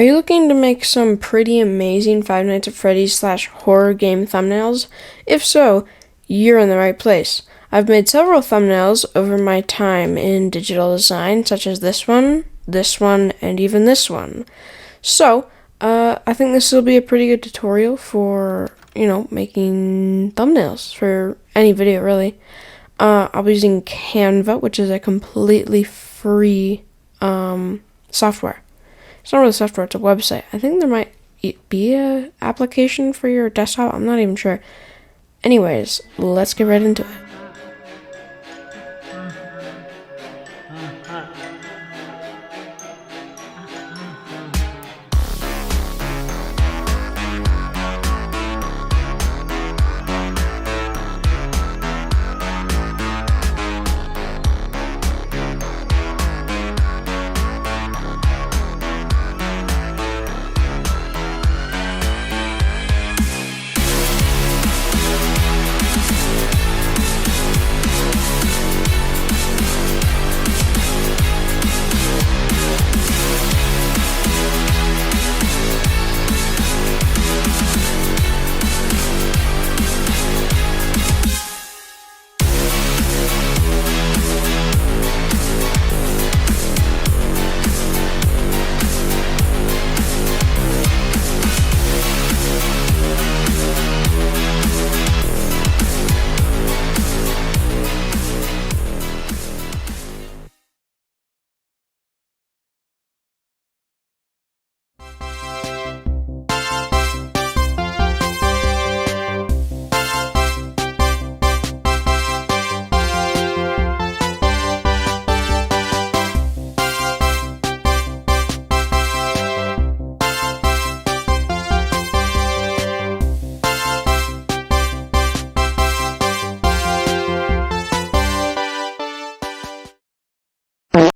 Are you looking to make some pretty amazing Five Nights at Freddy's / horror game thumbnails? If so, you're in the right place. I've made several thumbnails over my time in digital design, such as this one, and even this one. So, I think this will be a pretty good tutorial for, making thumbnails for any video, really. I'll be using Canva, which is a completely free software. It's not really software, it's a website. I think there might be a application for your desktop. I'm not even sure. Anyways, let's get right into it.